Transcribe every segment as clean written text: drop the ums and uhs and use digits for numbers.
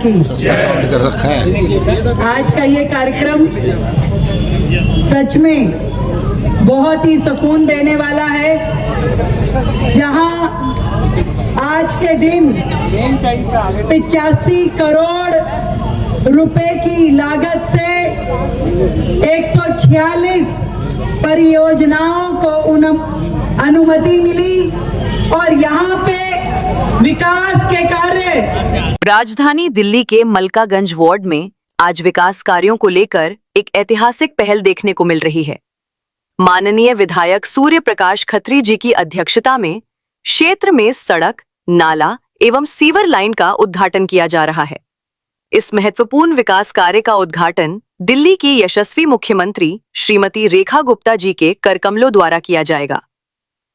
की। आज का ये कार्यक्रम सच में बहुत ही सुकून देने वाला है, जहां आज के दिन 85 करोड़ रुपए की लागत से 146 परियोजनाओं को अनुमति मिली और यहाँ पे विकास के कार्य। राजधानी दिल्ली के मलकागंज वार्ड में आज विकास कार्यों को लेकर एक ऐतिहासिक पहल देखने को मिल रही है। माननीय विधायक सूर्य प्रकाश खत्री जी की अध्यक्षता में क्षेत्र में सड़क, नाला एवं सीवर लाइन का उद्घाटन किया जा रहा है। इस महत्वपूर्ण विकास कार्य का उद्घाटन दिल्ली की यशस्वी मुख्यमंत्री श्रीमती रेखा गुप्ता जी के करकमलों द्वारा किया जाएगा।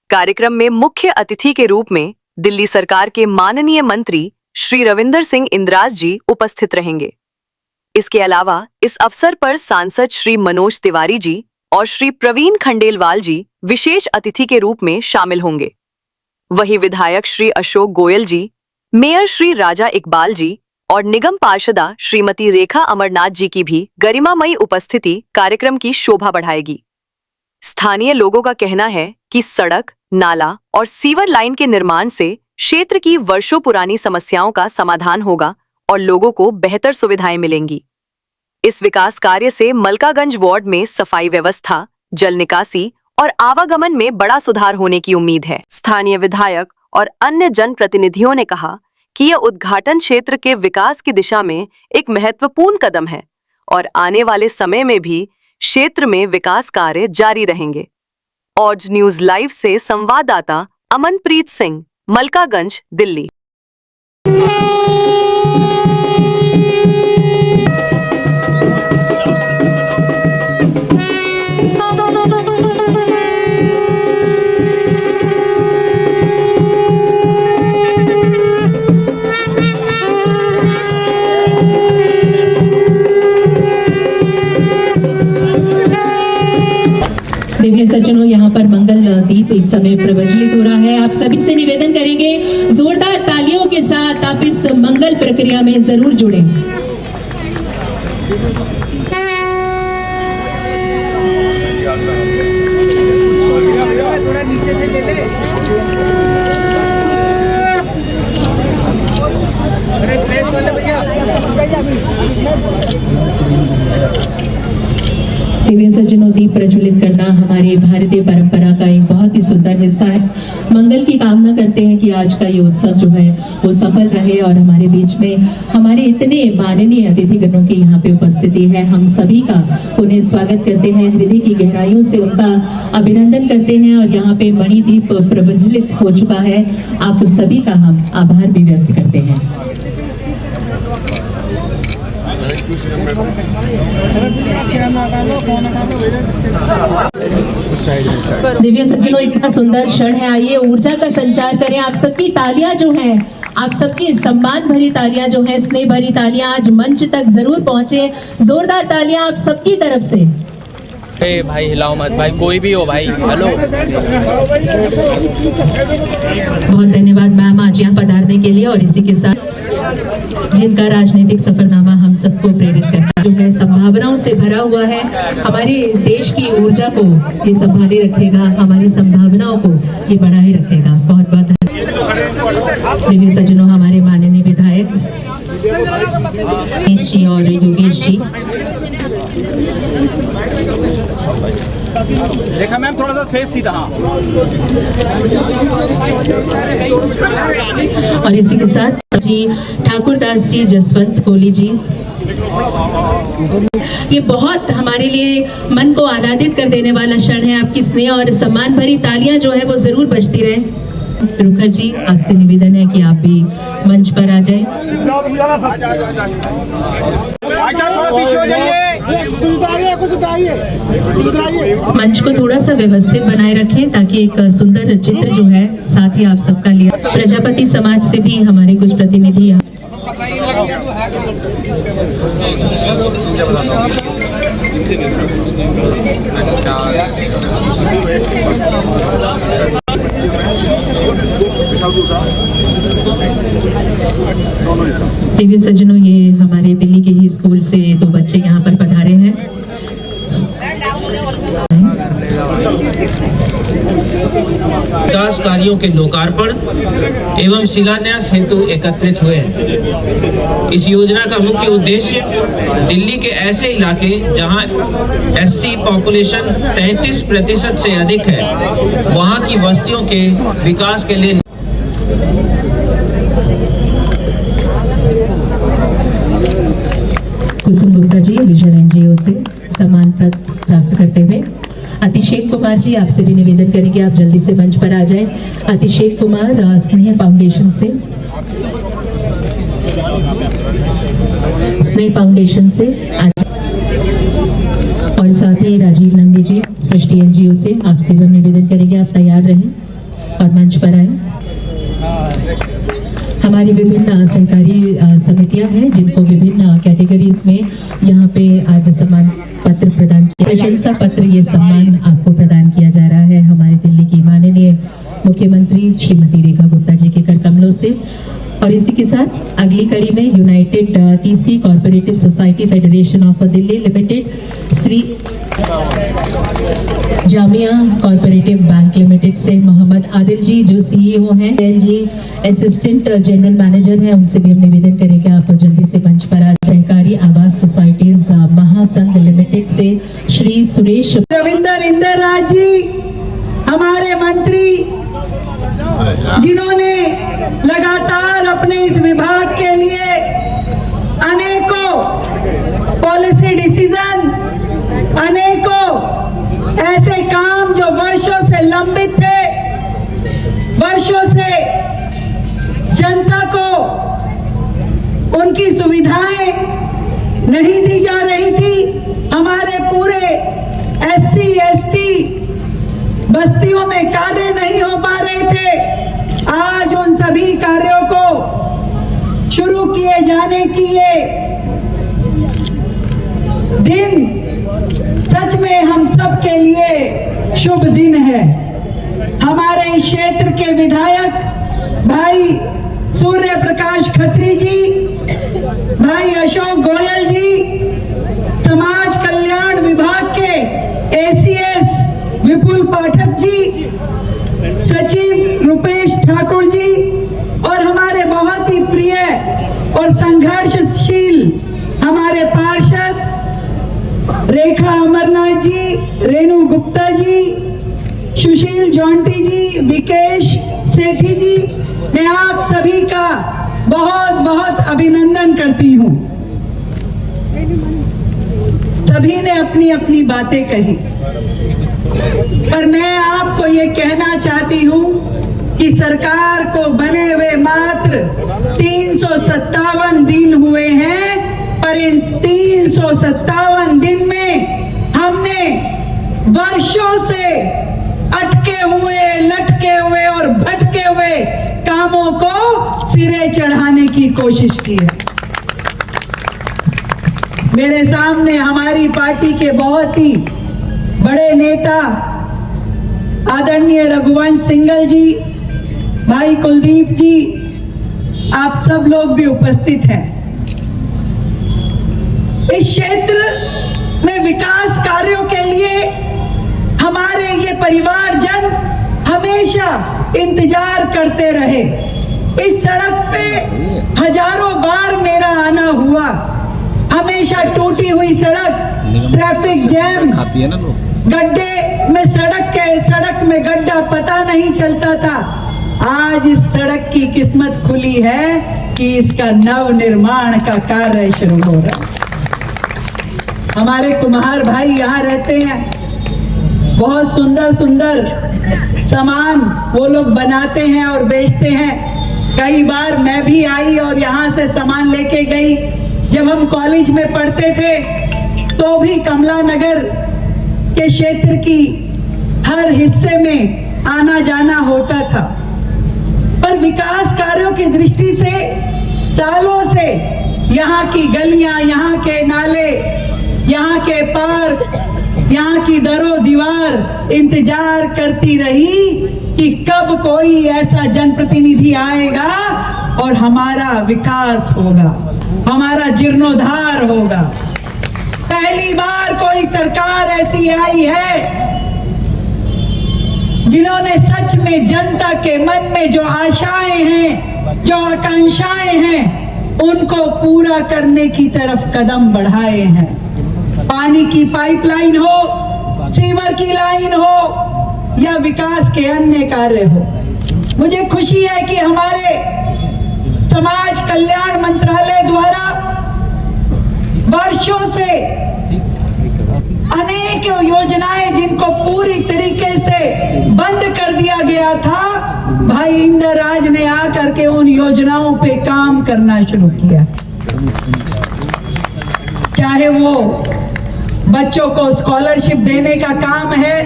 कार्यक्रम में मुख्य अतिथि के रूप में दिल्ली सरकार के माननीय मंत्री श्री रविंदर सिंह इंद्राज जी उपस्थित रहेंगे। इसके अलावा इस अवसर पर सांसद श्री मनोज तिवारी जी और श्री प्रवीण खंडेलवाल जी विशेष अतिथि के रूप में शामिल होंगे। वहीं विधायक श्री अशोक गोयल जी, मेयर श्री राजा इकबाल जी और निगम पार्षदा श्रीमती रेखा अमरनाथ जी की भी गरिमामयी उपस्थिति कार्यक्रम की शोभा बढ़ाएगी। स्थानीय लोगों का कहना है कि सड़क, नाला और सीवर लाइन के निर्माण से क्षेत्र की वर्षों पुरानी समस्याओं का समाधान होगा और लोगों को बेहतर सुविधाएं मिलेंगी। इस विकास कार्य से मलकागंज वार्ड में सफाई व्यवस्था, जल निकासी और आवागमन में बड़ा सुधार होने की उम्मीद है। स्थानीय विधायक और अन्य जनप्रतिनिधियों ने कहा कि यह उद्घाटन क्षेत्र के विकास की दिशा में एक महत्वपूर्ण कदम है और आने वाले समय में भी क्षेत्र में विकास कार्य जारी रहेंगे। ऑज न्यूज लाइव से संवाददाता अमनप्रीत सिंह, मलकागंज, दिल्ली। दिव्य सज्जनों, यहाँ पर मंगल दीप इस समय प्रज्वलित हो रहा है। आप सभी से निवेदन करेंगे, जोरदार तालियों के साथ आप इस मंगल प्रक्रिया में जरूर जुड़ें। दिव्य सज्जनों, दीप प्रज्वलित करना हमारी भारतीय परंपरा का एक बहुत ही सुंदर हिस्सा है। मंगल की कामना करते हैं कि आज का ये उत्सव जो है वो सफल रहे और हमारे बीच में हमारे इतने माननीय अतिथिगणों की यहाँ पे उपस्थिति है। हम सभी का उन्हें स्वागत करते हैं, हृदय की गहराइयों से उनका अभिनंदन करते हैं और यहाँ पे मणिदीप प्रज्वलित हो चुका है। आप सभी का हम आभार भी व्यक्त करते हैं। दिव्य सज्जनों, इतना सुंदर क्षण है, आइए ऊर्जा का संचार करें। आप सबकी तालियां जो हैं, आप सबकी सम्मान भरी तालियां जो हैं, स्नेह भरी तालियां आज मंच तक जरूर पहुंचे। जोरदार तालियां आप सबकी तरफ से। भाई हिलाओ मत भाई, कोई भी हो भाई। हेलो, बहुत धन्यवाद मैम आज यहाँ पधारने के लिए। और इसी के साथ जिनका राजनीतिक सफरनामा हम सबको प्रेरित करता जो है, संभावनाओं से भरा हुआ है, हमारे देश की ऊर्जा को ये संभाले रखेगा, हमारी संभावनाओं को ये बढ़ाए रखेगा। बहुत बहुत धन्यवाद। दिव्य सज्जनों, हमारे माननीय विधायक रमेश जी और योगेश जी। देखा मैम, थोड़ा सा फेस सीधा। और इसी के साथ जी ठाकुर दास जी, जसवंत कोहली जी, ये बहुत हमारे लिए मन को आह्लादित कर देने वाला क्षण है। आपकी स्नेह और सम्मान भरी तालियां जो है वो जरूर बजती रहे। रुखर जी, आपसे निवेदन है कि आप भी मंच पर आ जाएं। मंच को थोड़ा सा व्यवस्थित बनाए रखें ताकि एक सुंदर चित्र जो है साथ ही आप सबका लिया। प्रजापति समाज से भी हमारे कुछ प्रतिनिधि दिव्य सज्जनों, ये हमारे दिल्ली के ही स्कूल से 2 बच्चे यहाँ पर पधारे हैं। विकास कार्यों के लोकार्पण एवं शिलान्यास हेतु एकत्रित हुए हैं। इस योजना का मुख्य उद्देश्य दिल्ली के ऐसे इलाके जहां एससी पॉपुलेशन 33% से अधिक है, वहां की बस्तियों के विकास के लिए कुसुम गुप्ता जी विजन एनजीओ से सम्मान प्राप्त करते हुए अतिशेक कुमार जी, आपसे भी निवेदन करेंगे आप जल्दी से मंच पर आ जाएं। अतिशेक कुमार स्नेह फाउंडेशन से और साथ ही राजीव नंदी जी सृष्टि एनजीओ से, आपसे भी हम निवेदन करेंगे आप तैयार रहें और मंच पर आए। हमारी विभिन्न सहकारी समितियां हैं जिनको विभिन्न कैटेगरीज में यहाँ पे आज सम्मान पत्र प्रदान किया, प्रशंसा पत्र, ये सम्मान आपको प्रदान किया जा रहा है हमारे दिल्ली की माननीय मुख्यमंत्री श्रीमती रेखा गुप्ता जी के कर कमलों से। और इसी के साथ अगली कड़ी में United TC corporative society federation of Delhi limited, Shri Jamia corporative bank limited से मोहम्मद आदिल जी जो सीईओ हैं, एलजी असिस्टेंट जनरल मैनेजर हैं, उनसे भी हम निवेदन करेंगे आप जल्दी से मंच पर आ। सहकारी आवास सोसाइटीज महासंघ लिमिटेड से श्री सुरेश रविंदर इंदरराज जी, हमारे मंत्री, जिन्होंने लगातार अपने इस विभाग के लिए अनेकों पॉलिसी डिसीजन, अनेकों ऐसे काम जो वर्षों से लंबित थे, वर्षों से जनता को उनकी सुविधाएं नहीं दी जा रही थी, हमारे पूरे एससी एसटी बस्तियों में कार्य नहीं हो पा रहे थे। आज उन सभी कार्यों को शुरू किए जाने की ये दिन सच में हम सब के लिए शुभ दिन है। हमारे इस क्षेत्र के विधायक भाई सूर्य प्रकाश खत्री जी, भाई अशोक गोयल जी, समाज कल्याण विभाग के एसीएस विपुल पाठक जी, सचिव रुपेश ठाकुर जी और हमारे बहुत ही प्रिय और संघर्षशील हमारे पार्षद रेखा अमरनाथ जी, रेणु गुप्ता जी, सुशील जॉन्टी जी, विकेश सेठी जी, मैं आप सभी का बहुत बहुत अभिनंदन करती हूँ। सभी ने अपनी अपनी बातें कही, पर मैं आपको ये कहना चाहती हूँ कि सरकार को बने हुए मात्र 357 दिन हुए हैं, पर इन 357 दिन में हमने वर्षों से अटके हुए, लटके हुए और भटके हुए कामों को सिरे चढ़ाने की कोशिश की है। मेरे सामने हमारी पार्टी के बहुत ही बड़े नेता आदरणीय रघुवंश सिंघल जी, भाई कुलदीप जी, आप सब लोग भी उपस्थित हैं। इस क्षेत्र में विकास कार्यों के लिए हमारे ये परिवारजन हमेशा इंतजार करते रहे। इस सड़क पे हजारों बार मेरा आना हुआ, हमेशा टूटी हुई सड़क, ट्रैफिक जैम, गड्ढे में सड़क में गड्ढा पता नहीं चलता था। आज इस सड़क की किस्मत खुली है कि इसका नव निर्माण का कार्य शुरू हो रहा है। हमारे कुम्हार भाई यहाँ रहते हैं, बहुत सुंदर सुंदर सामान वो लोग बनाते हैं और बेचते हैं। कई बार मैं भी आई और यहाँ से सामान लेके गई। जब हम कॉलेज में पढ़ते थे तो भी कमला नगर के क्षेत्र की हर हिस्से में आना जाना होता था, पर विकास कार्यों की दृष्टि से सालों से यहाँ की गलियां, यहाँ के नाले, यहाँ के पार्क, यहाँ की दरो दीवार इंतजार करती रही कि कब कोई ऐसा जनप्रतिनिधि आएगा और हमारा विकास होगा, हमारा जीर्णोद्धार होगा। पहली बार कोई सरकार ऐसी आई है जिन्होंने सच में जनता के मन में जो आशाएं हैं, जो आकांक्षाएं हैं, उनको पूरा करने की तरफ कदम बढ़ाए हैं। पानी की पाइपलाइन हो, सीवर की लाइन हो या विकास के अन्य कार्य हो। मुझे खुशी है कि हमारे समाज कल्याण मंत्रालय द्वारा वर्षों से अनेक योजनाएं जिनको पूरी तरीके से बंद कर दिया गया था, भाई इंदर राज ने आकर के उन योजनाओं पे काम करना शुरू किया। चाहे वो बच्चों को स्कॉलरशिप देने का काम है,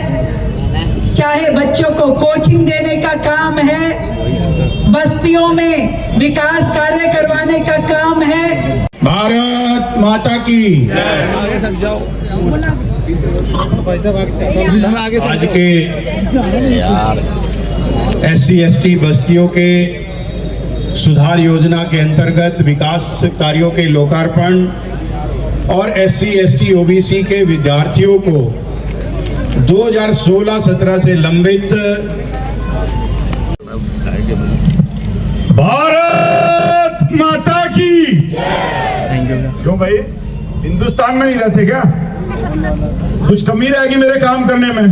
चाहे बच्चों को कोचिंग देने का काम है, बस्तियों में विकास कार्य करवाने का काम है। भारत माता की आज के SC/ST बस्तियों के सुधार योजना के अंतर्गत विकास कार्यों के लोकार्पण और SC/ST OBC के विद्यार्थियों को 2016-17 से लंबित भारत माता की। क्यों भाई, हिंदुस्तान में नहीं रहते क्या? कुछ कमी रहेगी मेरे काम करने में,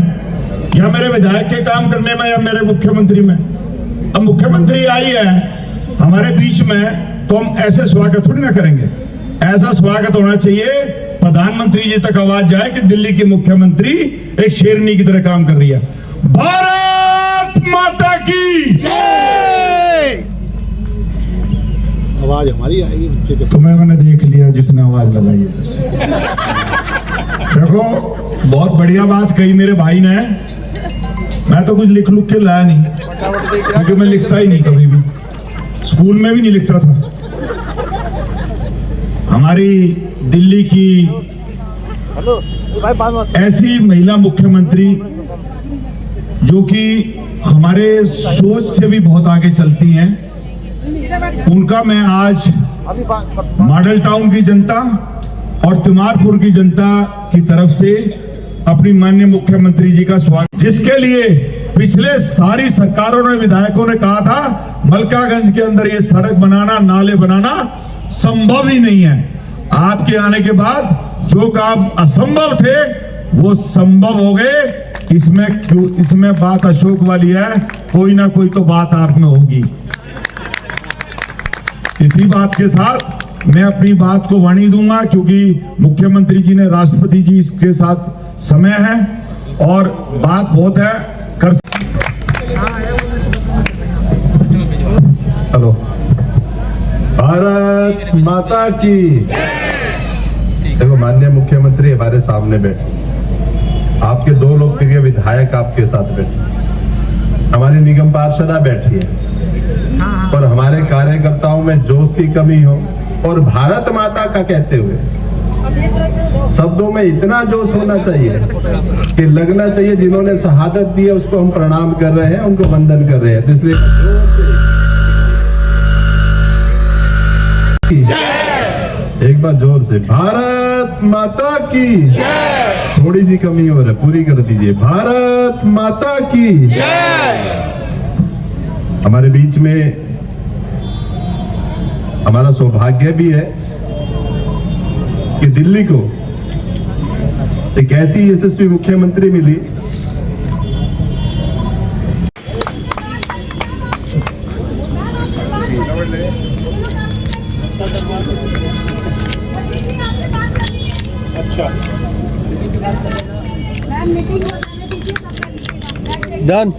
या मेरे विधायक के काम करने में, या मेरे मुख्यमंत्री में? अब मुख्यमंत्री आई है हमारे बीच में तो हम ऐसे स्वागत थोड़ी ना करेंगे। ऐसा स्वागत होना चाहिए प्रधानमंत्री जी तक आवाज जाए कि दिल्ली की मुख्यमंत्री एक शेरनी की तरह काम कर रही है। भारत माता की आवाज हमारी आएगी। तुम्हें मैंने देख लिया जिसने आवाज लगाई इधर से। देखो, बहुत बढ़िया बात कही मेरे भाई ने। मैं तो कुछ लिख लुक के लाया नहीं, क्योंकि मैं लिखता ही नहीं, कभी भी स्कूल में भी नहीं लिखता था। हमारी दिल्ली की ऐसी महिला मुख्यमंत्री जो कि हमारे सोच से भी बहुत आगे चलती हैं, उनका मैं आज मॉडल टाउन की जनता और तिमारपुर की जनता की तरफ से अपनी माननीय मुख्यमंत्री जी का स्वागत, जिसके लिए पिछले सारी सरकारों ने, विधायकों ने कहा था मलकागंज के अंदर ये सड़क बनाना, नाले बनाना संभव ही नहीं है। आपके आने के बाद जो काम असंभव थे वो संभव हो गए। इसमें बात अशोक वाली है, कोई ना कोई तो बात आप में होगी। इसी बात के साथ मैं अपनी बात को वाणी दूंगा, क्योंकि मुख्यमंत्री जी ने, राष्ट्रपति जी के साथ समय है और बात बहुत है कर। हेलो, भारत माता की। देखो, माननीय मुख्यमंत्री हमारे सामने बैठे, आपके दो लोकप्रिय विधायक आपके साथ बैठे, हमारी निगम पार्षदा बैठी है, पर हमारे कार्यकर्ताओं में जोश की कमी हो और भारत माता का कहते हुए शब्दों में इतना जोश होना चाहिए कि लगना चाहिए जिन्होंने शहादत दी है उसको हम प्रणाम कर रहे हैं, उनको वंदन कर रहे हैं। तो इसलिए एक बार जोर से भारत माता की। थोड़ी सी कमी हो रही है, पूरी कर दीजिए। भारत माता की। हमारे बीच में हमारा सौभाग्य भी है कि दिल्ली को एक ऐसी यशस्वी मुख्यमंत्री मिली डन।